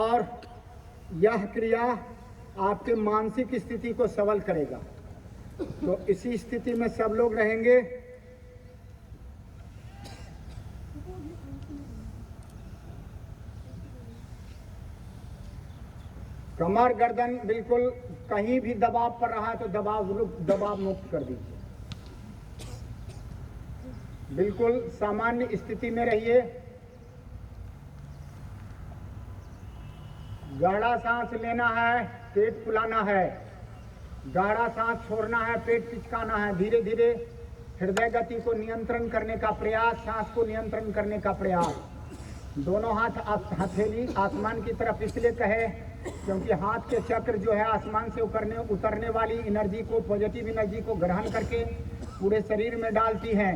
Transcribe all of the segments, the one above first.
और यह क्रिया आपके मानसिक स्थिति को सबल करेगा। तो इसी स्थिति में सब लोग रहेंगे। कमर गर्दन बिल्कुल कहीं भी दबाव पड़ रहा है तो दबाव मुक्त कर दीजिए। बिल्कुल सामान्य स्थिति में रहिए। गाढ़ा सांस लेना है, पेट फुलाना है। गाढ़ा सांस छोड़ना है, पेट पिचकाना है। धीरे धीरे हृदय गति को नियंत्रण करने का प्रयास, सांस को नियंत्रण करने का प्रयास। दोनों हाथ हथेली आसमान की तरफ इसलिए कहे क्योंकि हाथ के चक्र जो है आसमान से उतरने वाली एनर्जी को, पॉजिटिव एनर्जी को ग्रहण करके पूरे शरीर में डालती हैं।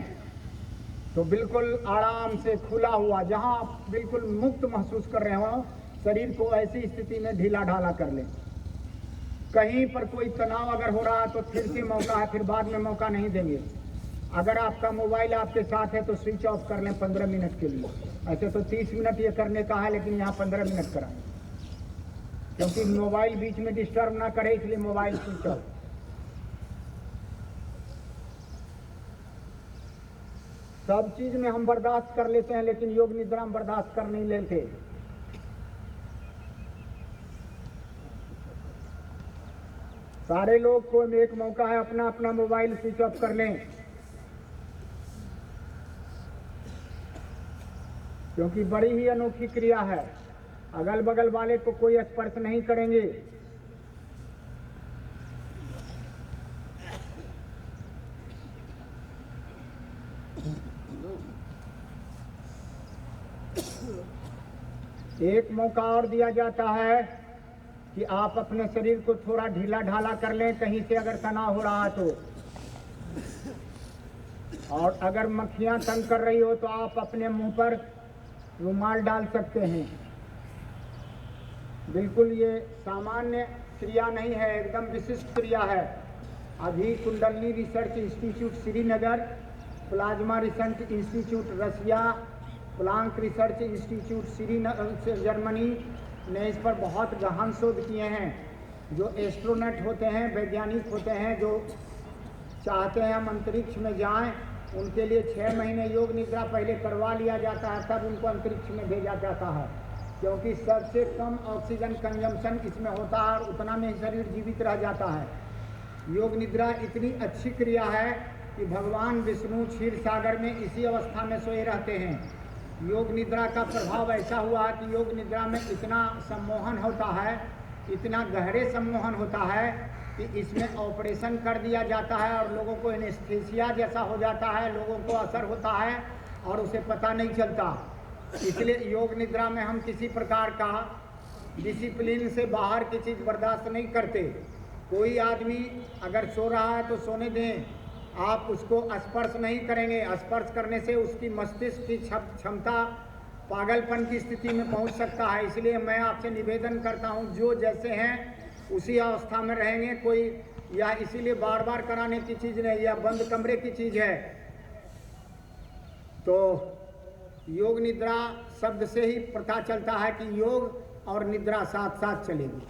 तो बिल्कुल आराम से खुला हुआ, जहां आप बिल्कुल मुक्त महसूस कर रहे हो, शरीर को ऐसी स्थिति में ढीला ढाला कर लें। कहीं पर कोई तनाव अगर हो रहा है तो फिर से मौका है, फिर बाद में मौका नहीं देंगे। अगर आपका मोबाइल आपके साथ है तो स्विच ऑफ कर लें 15 मिनट के लिए। ऐसे तो 30 मिनट ये करने का है, लेकिन यहाँ 15 मिनट कराएं, क्योंकि मोबाइल बीच में डिस्टर्ब ना करे, इसलिए मोबाइल स्विच ऑफ। सब चीज में हम बर्दाश्त कर लेते हैं, लेकिन योग निद्रा हम बर्दाश्त कर नहीं लेते। सारे लोग को एक मौका है, अपना अपना मोबाइल स्विच ऑफ कर लें, क्योंकि बड़ी ही अनोखी क्रिया है। अगल बगल वाले को कोई स्पर्श नहीं करेंगे। एक मौका और दिया जाता है कि आप अपने शरीर को थोड़ा ढीला ढाला कर लें, कहीं से अगर तनाव हो रहा है तो। और अगर मक्खियां तंग कर रही हो तो आप अपने मुंह पर रुमाल डाल सकते हैं। बिल्कुल ये सामान्य क्रिया नहीं है, एकदम विशिष्ट क्रिया है। अभी Kundalini research institute Srinagar, plasma research institute Russia, Planck research institute Srinagar Germany ने इस पर बहुत गहन शोध किए हैं। जो एस्ट्रोनॉट होते हैं, वैज्ञानिक होते हैं, जो चाहते हैं हम अंतरिक्ष में जाएं, उनके लिए 6 महीने योग निद्रा पहले करवा लिया जाता है, तब उनको अंतरिक्ष में भेजा जाता है, क्योंकि सबसे कम ऑक्सीजन कंजम्पशन इसमें होता है और उतना में शरीर जीवित रह जाता है। योग निद्रा इतनी अच्छी क्रिया है कि भगवान विष्णु क्षीर सागर में इसी अवस्था में सोए रहते हैं। योग निद्रा का प्रभाव ऐसा हुआ कि योग निद्रा में इतना सम्मोहन होता है, इतना गहरे सम्मोहन होता है कि इसमें ऑपरेशन कर दिया जाता है और लोगों को एनेस्थीसिया जैसा हो जाता है, लोगों को असर होता है और उसे पता नहीं चलता। इसलिए योग निद्रा में हम किसी प्रकार का डिसिप्लिन से बाहर की चीज़ बर्दाश्त नहीं करते। कोई आदमी अगर सो रहा है तो सोने दें, आप उसको स्पर्श नहीं करेंगे। स्पर्श करने से उसकी मस्तिष्क की क्षमता पागलपन की स्थिति में पहुंच सकता है। इसलिए मैं आपसे निवेदन करता हूं, जो जैसे हैं उसी अवस्था में रहेंगे। कोई या इसीलिए बार बार कराने की चीज़ नहीं, या बंद कमरे की चीज़ है। तो योग निद्रा शब्द से ही पता चलता है कि योग और निद्रा साथ साथ चलेगी।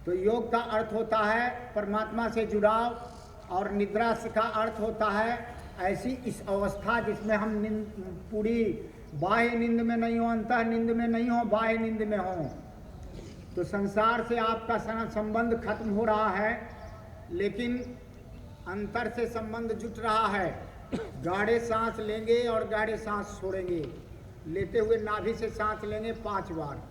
तो योग का अर्थ होता है परमात्मा से जुड़ाव, और निद्रा का अर्थ होता है ऐसी इस अवस्था जिसमें हम पूरी बाह्य नींद में नहीं हो, अंतः नींद में नहीं हो, बाह्य नींद में हो। तो संसार से आपका संबंध खत्म हो रहा है, लेकिन अंतर से संबंध जुट रहा है। गाढ़े सांस लेंगे और गाढ़े सांस छोड़ेंगे। लेते हुए नाभि से सांस लेंगे 5 बार।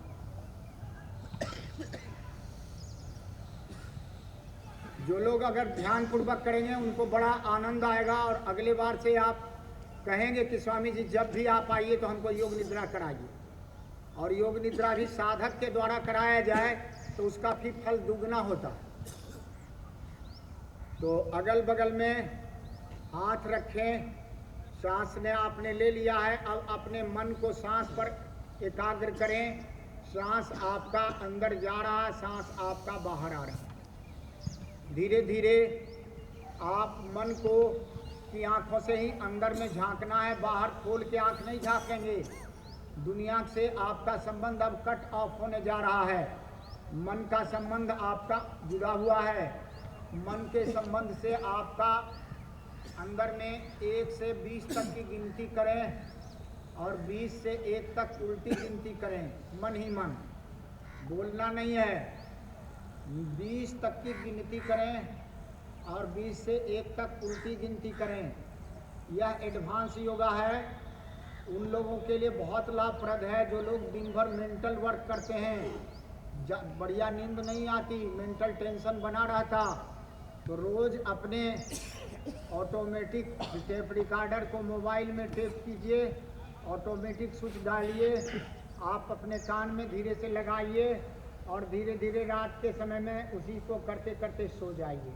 जो लोग अगर ध्यान पूर्वक करेंगे उनको बड़ा आनंद आएगा, और अगले बार से आप कहेंगे कि स्वामी जी जब भी आप आइए तो हमको योग निद्रा कराइए। और योग निद्रा भी साधक के द्वारा कराया जाए तो उसका भी फल दुगना होता है। तो अगल बगल में हाथ रखें। सांस ने आपने ले लिया है, अब अपने मन को सांस पर एकाग्र करें। सांस आपका अंदर जा रहा है, सांस आपका बाहर आ रहा है। धीरे धीरे आप मन को की आंखों से ही अंदर में झांकना है, बाहर खोल के आंख नहीं झांकेंगे। दुनिया से आपका संबंध अब कट ऑफ होने जा रहा है। मन का संबंध आपका जुड़ा हुआ है। मन के संबंध से आपका अंदर में 1 से 20 तक की गिनती करें और 20 से 1 तक उल्टी गिनती करें। मन ही मन, बोलना नहीं है। 20 तक की गिनती करें और 20 से 1 तक उल्टी गिनती करें। यह एडवांस योगा है। उन लोगों के लिए बहुत लाभप्रद है जो लोग दिन भर मेंटल वर्क करते हैं, बढ़िया नींद नहीं आती, मेंटल टेंशन बना रहता, तो रोज़ अपने ऑटोमेटिक टेप रिकॉर्डर को मोबाइल में टेप कीजिए, ऑटोमेटिक स्विच डालिए, आप अपने कान में धीरे से लगाइए और धीरे धीरे रात के समय में उसी को करते करते सो जाइए।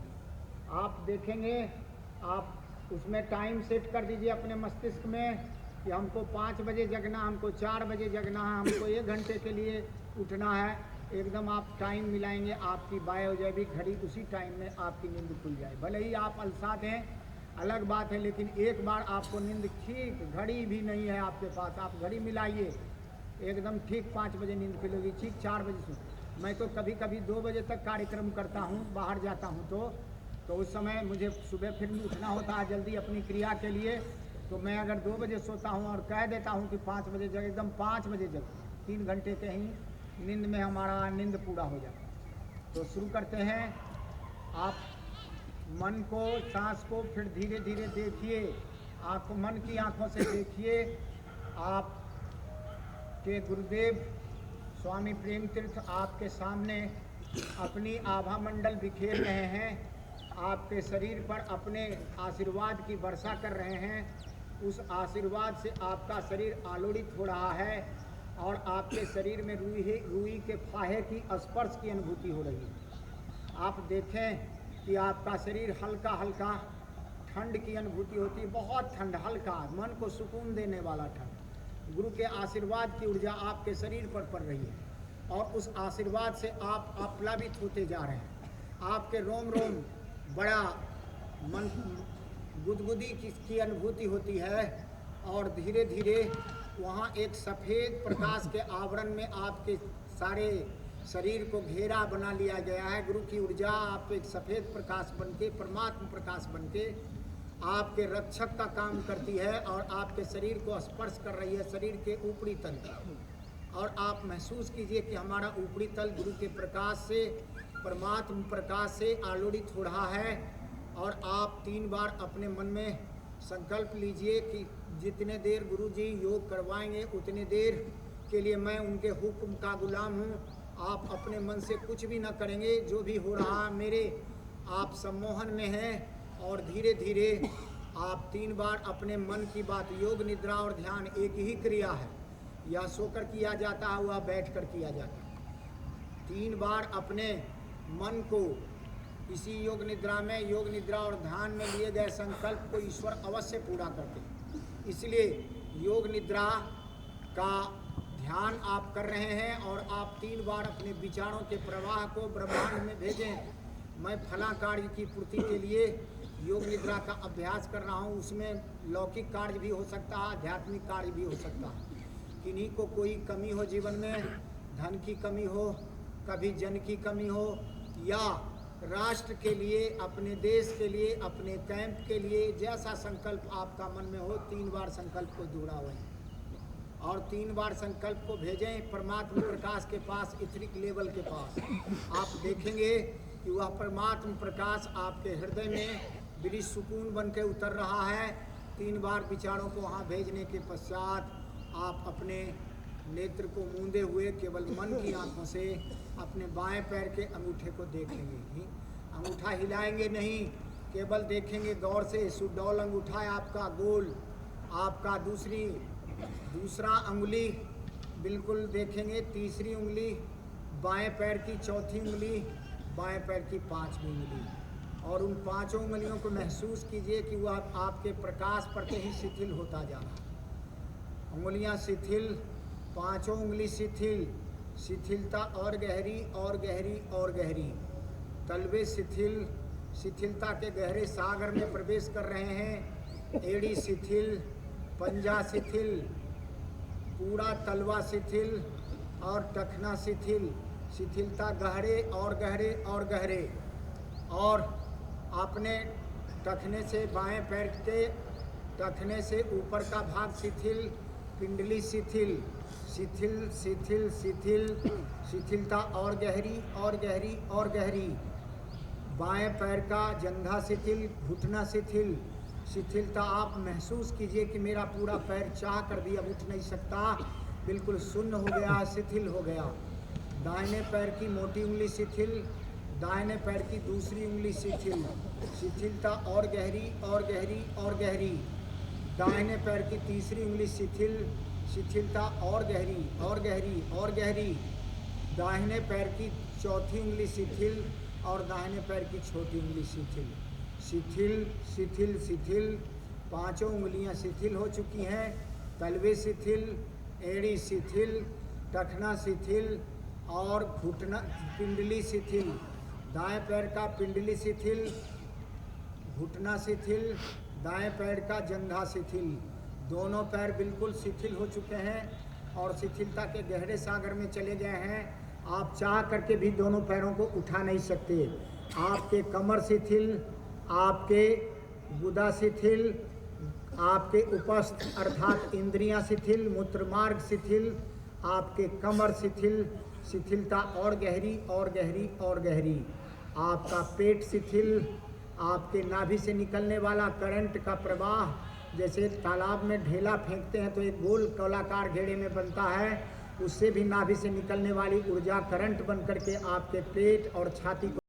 आप देखेंगे, आप उसमें टाइम सेट कर दीजिए अपने मस्तिष्क में कि हमको 5 बजे जगना, हमको 4 बजे जगना है, हमको 1 घंटे के लिए उठना है। एकदम आप टाइम मिलाएंगे, आपकी बायोजैविक घड़ी उसी टाइम में आपकी नींद खुल जाए। भले ही आप अलसात हैं, अलग बात है, लेकिन एक बार आपको नींद ठीक, घड़ी भी नहीं है आपके पास, आप घड़ी मिलाइए, एकदम ठीक 5 बजे नींद खुलेगी, ठीक 4 बजे से। मैं तो कभी कभी 2 बजे तक कार्यक्रम करता हूँ, बाहर जाता हूँ तो उस समय मुझे सुबह फिर उठना होता है जल्दी अपनी क्रिया के लिए। तो मैं अगर 2 बजे सोता हूँ और कह देता हूँ कि 5 बजे जग, एकदम 5 बजे जग, 3 घंटे के ही नींद में हमारा नींद पूरा हो जाता। तो शुरू करते हैं। आप मन को, सांस को फिर धीरे धीरे देखिए, आप मन की आंखों से देखिए। आप के गुरुदेव स्वामी प्रेम तीर्थ आपके सामने अपनी आभा मंडल बिखेर रहे हैं, आपके शरीर पर अपने आशीर्वाद की वर्षा कर रहे हैं। उस आशीर्वाद से आपका शरीर आलोड़ित हो रहा है और आपके शरीर में रूई के फाहे की स्पर्श की अनुभूति हो रही है। आप देखें कि आपका शरीर हल्का हल्का ठंड की अनुभूति होती है, बहुत ठंड, हल्का, मन को सुकून देने वाला ठंड। गुरु के आशीर्वाद की ऊर्जा आपके शरीर पर पड़ रही है और उस आशीर्वाद से आप आप्लावित होते जा रहे हैं। आपके रोम रोम बड़ा मन गुदगुदी की अनुभूति होती है और धीरे धीरे वहाँ एक सफ़ेद प्रकाश के आवरण में आपके सारे शरीर को घेरा बना लिया गया है। गुरु की ऊर्जा आप एक सफ़ेद प्रकाश बनके, परमात्मा प्रकाश बनके आपके रक्षक का काम करती है और आपके शरीर को स्पर्श कर रही है, शरीर के ऊपरी तल का। और आप महसूस कीजिए कि हमारा ऊपरी तल गुरु के प्रकाश से, परमात्मा प्रकाश से आलोड़ित हो रहा है। और आप 3 बार अपने मन में संकल्प लीजिए कि जितने देर गुरु जी योग करवाएंगे उतने देर के लिए मैं उनके हुक्म का गुलाम हूँ। आप अपने मन से कुछ भी ना करेंगे, जो भी हो रहा मेरे आप सम्मोहन में हैं। और धीरे धीरे आप 3 बार अपने मन की बात, योग निद्रा और ध्यान एक ही क्रिया है, या सोकर किया जाता है वह बैठ कर किया जाता है। 3 बार अपने मन को इसी योग निद्रा में, योग निद्रा और ध्यान में लिए गए संकल्प को ईश्वर अवश्य पूरा करते हैं। इसलिए योग निद्रा का ध्यान आप कर रहे हैं और आप 3 बार अपने विचारों के प्रवाह को ब्रह्मांड में भेजें। मैं फला कार्य की पूर्ति के लिए योग निद्रा का अभ्यास कर रहा हूँ, उसमें लौकिक कार्य भी हो सकता है, आध्यात्मिक कार्य भी हो सकता है। किन्हीं को कोई कमी हो जीवन में, धन की कमी हो, कभी जन की कमी हो, या राष्ट्र के लिए, अपने देश के लिए, अपने कैंप के लिए, जैसा संकल्प आपका मन में हो, 3 बार संकल्प को दोहराएं और 3 बार संकल्प को भेजें परमात्मा प्रकाश के पास, इथरिक लेवल के पास। आप देखेंगे कि वह परमात्मा प्रकाश आपके हृदय में बड़ी सुकून बन के उतर रहा है। 3 बार विचारों को वहाँ भेजने के पश्चात आप अपने नेत्र को मूंदे हुए केवल मन की आंखों से अपने बाएं पैर के अंगूठे को देखेंगे। अंगूठा हिलाएंगे नहीं, केवल देखेंगे गौर से। सुडौल अंगूठा है आपका गोल, आपका दूसरा अंगुली बिल्कुल देखेंगे, तीसरी उंगली बाएं पैर की, चौथी उंगली बाएं पैर की, 5वीं उंगली। और उन 5 उंगलियों को महसूस कीजिए कि वह आपके प्रकाश पर ही शिथिल होता जा रहा है। उंगलियां शिथिल, 5 उंगली शिथिल, शिथिलता और गहरी और गहरी और गहरी। तलवे शिथिल, शिथिलता के गहरे सागर में प्रवेश कर रहे हैं। एड़ी शिथिल, पंजा शिथिल, पूरा तलवा शिथिल और टखना शिथिल, शिथिलता गहरे और गहरे और गहरे। और आपने टखने से बाएं पैर के टखने से ऊपर का भाग शिथिल, पिंडली शिथिल, शिथिल शिथिल शिथिल, शिथिलता और गहरी और गहरी और गहरी। बाएं पैर का जंघा शिथिल, घुटना शिथिल, शिथिलता आप महसूस कीजिए कि मेरा पूरा पैर चाह कर भी अब उठ नहीं सकता, बिल्कुल शून्य हो गया, शिथिल हो गया। दाहिने पैर की मोटी उंगली शिथिल, दाहिने पैर की दूसरी उंगली शिथिल, शिथिलता और गहरी और गहरी और गहरी। दाहिने पैर की तीसरी उंगली शिथिल, शिथिलता और गहरी और गहरी और गहरी। दाहिने पैर की चौथी उंगली शिथिल और दाहिने पैर की छोटी उंगली शिथिल, शिथिल शिथिल शिथिल। पांचों उंगलियां शिथिल हो चुकी हैं। तलवे शिथिल, एड़ी शिथिल, टखना शिथिल और घुटना पिंडली शिथिल। दाएं पैर का पिंडली शिथिल, घुटना शिथिल, दाएं पैर का जंघा शिथिल। दोनों पैर बिल्कुल शिथिल हो चुके हैं और शिथिलता के गहरे सागर में चले गए हैं। आप चाह करके भी दोनों पैरों को उठा नहीं सकते। आपके कमर शिथिल, आपके गुदा शिथिल, आपके उपस्थ अर्थात इंद्रियां शिथिल, मूत्रमार्ग शिथिल, आपके कमर शिथिल, शिथिलता और गहरी और गहरी और गहरी। आपका पेट शिथिल, आपके नाभि से निकलने वाला करंट का प्रवाह, जैसे तालाब में ढेला फेंकते हैं तो एक गोल गोलाकार घेरे में बनता है, उससे भी नाभि से निकलने वाली ऊर्जा करंट बन करके आपके पेट और छाती को